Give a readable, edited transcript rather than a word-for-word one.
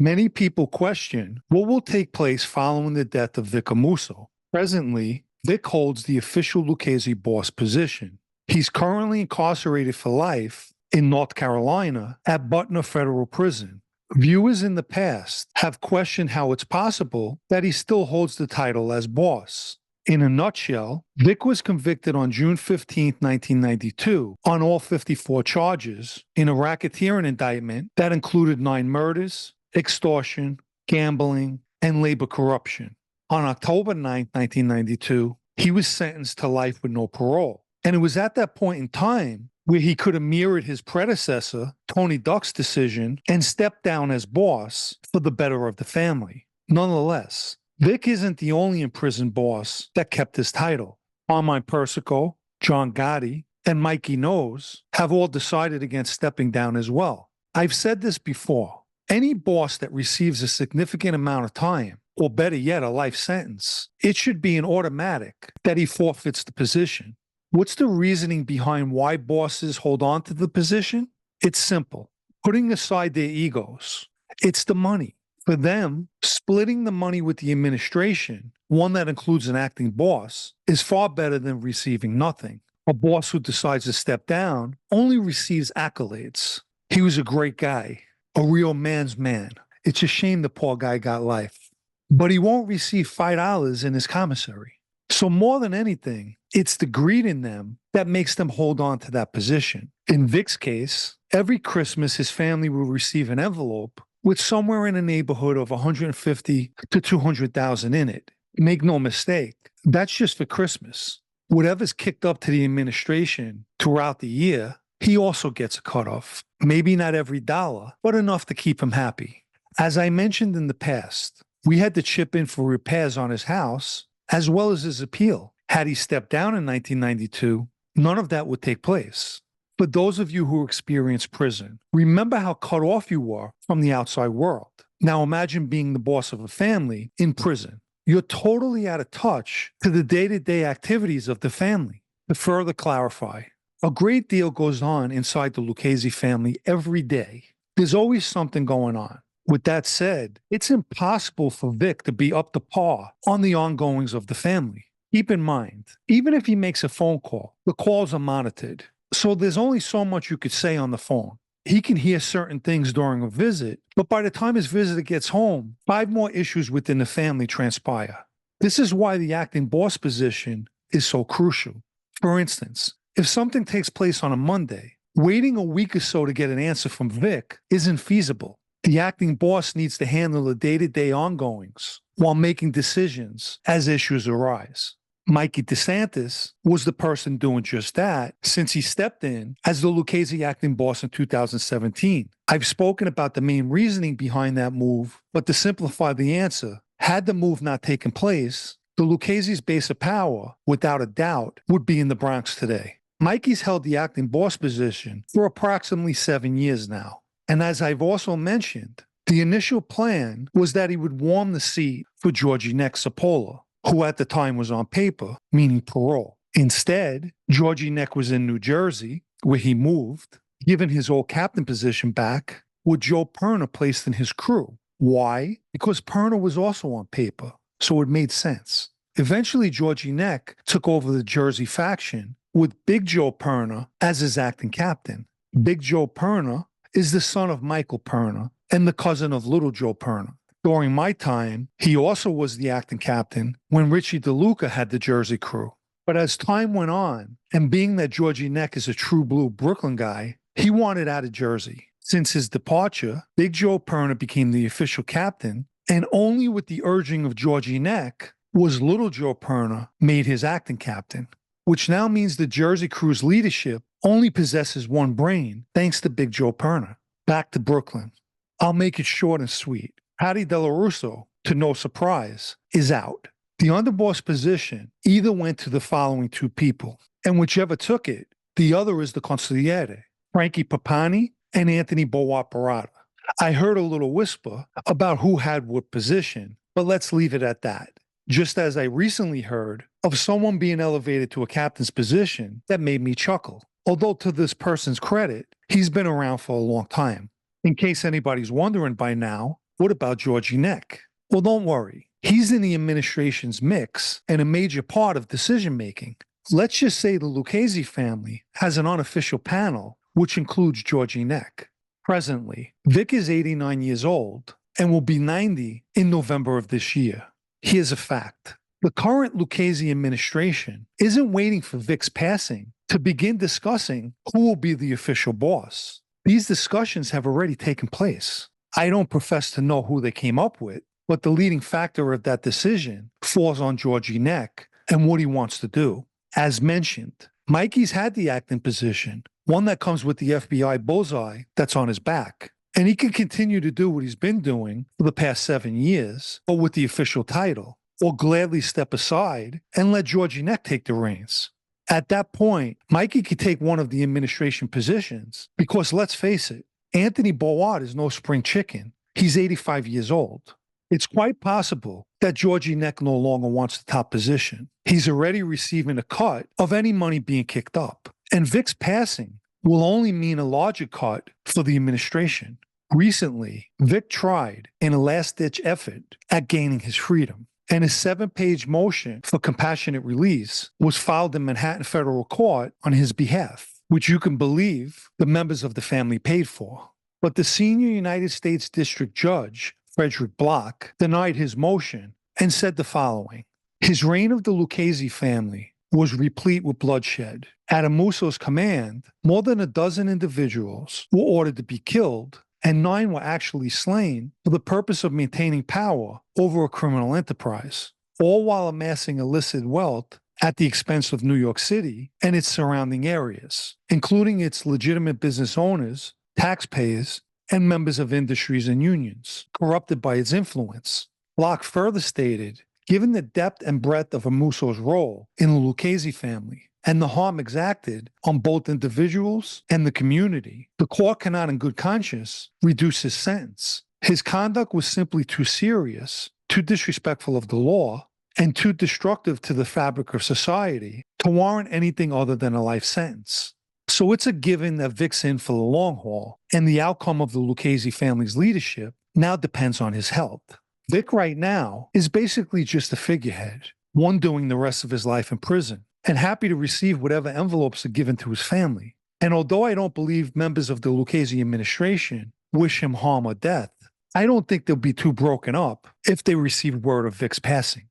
Many people question what will take place following the death of Vic Amuso. Presently, Vic holds the official Lucchese boss position. He's currently incarcerated for life in North Carolina at Butner Federal Prison. Viewers in the past have questioned how it's possible that he still holds the title as boss. In a nutshell, Vic was convicted on June 15, 1992, on all 54 charges in a racketeering indictment that included 9 murders, extortion, gambling, and labor corruption. On October 9, 1992, he was sentenced to life with no parole. And it was at that point in time where he could have mirrored his predecessor, Tony Duck's decision, and stepped down as boss for the better of the family. Nonetheless, Vic isn't the only imprisoned boss that kept his title. Carmine Persico, John Gotti, and Mikey Nose have all decided against stepping down as well. I've said this before. Any boss that receives a significant amount of time, or better yet, a life sentence, it should be an automatic that he forfeits the position. What's the reasoning behind why bosses hold on to the position? It's simple. Putting aside their egos, it's the money. For them, splitting the money with the administration, one that includes an acting boss, is far better than receiving nothing. A boss who decides to step down only receives accolades. He was a great guy, a real man's man. It's a shame the poor guy got life. But he won't receive $5 in his commissary. So more than anything, it's the greed in them that makes them hold on to that position. In Vic's case, every Christmas his family will receive an envelope with somewhere in the neighborhood of 150 to 200,000 in it. Make no mistake, that's just for Christmas. Whatever's kicked up to the administration throughout the year, he also gets a cut off. Maybe not every dollar, but enough to keep him happy. As I mentioned in the past, we had to chip in for repairs on his house, as well as his appeal. Had he stepped down in 1992, none of that would take place. For those of you who experienced prison, remember how cut off you were from the outside world. Now imagine being the boss of a family in prison. You're totally out of touch to the day-to-day activities of the family. To further clarify, a great deal goes on inside the Lucchese family every day. There's always something going on. With that said, it's impossible for Vic to be up to par on the ongoings of the family. Keep in mind, even if he makes a phone call, the calls are monitored. So there's only so much you could say on the phone. He can hear certain things during a visit, but by the time his visitor gets home, 5 more issues within the family transpire. This is why the acting boss position is so crucial. For instance, if something takes place on a Monday, waiting a week or so to get an answer from Vic isn't feasible. The acting boss needs to handle the day-to-day ongoings while making decisions as issues arise. Mikey DeSantis was the person doing just that since he stepped in as the Lucchese acting boss in 2017. I've spoken about the main reasoning behind that move, but to simplify the answer, had the move not taken place, the Lucchese's base of power, without a doubt, would be in the Bronx today. Mikey's held the acting boss position for approximately 7 years now. And as I've also mentioned, the initial plan was that he would warm the seat for Georgie Neck Cipolla, who at the time was on paper, meaning parole. Instead, Georgie Neck was in New Jersey, where he moved, given his old captain position back, with Joe Perna placed in his crew. Why? Because Perna was also on paper, so it made sense. Eventually, Georgie Neck took over the Jersey faction with Big Joe Perna as his acting captain. Big Joe Perna is the son of Michael Perna and the cousin of Little Joe Perna. During my time, he also was the acting captain when Richie DeLuca had the Jersey crew. But as time went on, and being that Georgie Neck is a true blue Brooklyn guy, he wanted out of Jersey. Since his departure, Big Joe Perna became the official captain, and only with the urging of Georgie Neck was Little Joe Perna made his acting captain, which now means the Jersey crew's leadership only possesses one brain thanks to Big Joe Perna. Back to Brooklyn. I'll make it short and sweet. Patty DeLaRusso, to no surprise, is out. The underboss position either went to the following 2 people, and whichever took it, the other is the consigliere, Frankie Papani and Anthony Boaparata. I heard a little whisper about who had what position, but let's leave it at that. Just as I recently heard of someone being elevated to a captain's position that made me chuckle. Although to this person's credit, he's been around for a long time. In case anybody's wondering by now, What about Georgie Neck? Well, don't worry. He's in the administration's mix and a major part of decision-making. Let's just say the Lucchese family has an unofficial panel, which includes Georgie Neck. Presently, Vic is 89 years old and will be 90 in November of this year. Here's a fact. The current Lucchese administration isn't waiting for Vic's passing to begin discussing who will be the official boss. These discussions have already taken place. I don't profess to know who they came up with, but the leading factor of that decision falls on Georgie Neck and what he wants to do. As mentioned, Mikey's had the acting position, one that comes with the FBI bullseye that's on his back. And he can continue to do what he's been doing for the past 7 years, but with the official title, or gladly step aside and let Georgie Neck take the reins. At that point, Mikey could take one of the administration positions because, let's face it, Anthony Board is no spring chicken. He's 85 years old. It's quite possible that Georgie Neck no longer wants the top position. He's already receiving a cut of any money being kicked up. And Vic's passing will only mean a larger cut for the administration. Recently, Vic tried, in a last-ditch effort, at gaining his freedom. And his 7-page motion for compassionate release was filed in Manhattan federal court on his behalf, which you can believe the members of the family paid for. But the senior United States District Judge, Frederick Block, denied his motion and said the following. His reign of the Lucchese family was replete with bloodshed. At Amuso's command, more than a dozen individuals were ordered to be killed, and 9 were actually slain for the purpose of maintaining power over a criminal enterprise, all while amassing illicit wealth at the expense of New York City and its surrounding areas, including its legitimate business owners, taxpayers, and members of industries and unions, corrupted by its influence. Locke further stated, given the depth and breadth of Amuso's role in the Lucchese family and the harm exacted on both individuals and the community, the court cannot in good conscience reduce his sentence. His conduct was simply too serious, too disrespectful of the law, and too destructive to the fabric of society to warrant anything other than a life sentence. So it's a given that Vic's in for the long haul, and the outcome of the Lucchese family's leadership now depends on his health. Vic right now is basically just a figurehead, one doing the rest of his life in prison, and happy to receive whatever envelopes are given to his family. And although I don't believe members of the Lucchese administration wish him harm or death, I don't think they'll be too broken up if they receive word of Vic's passing.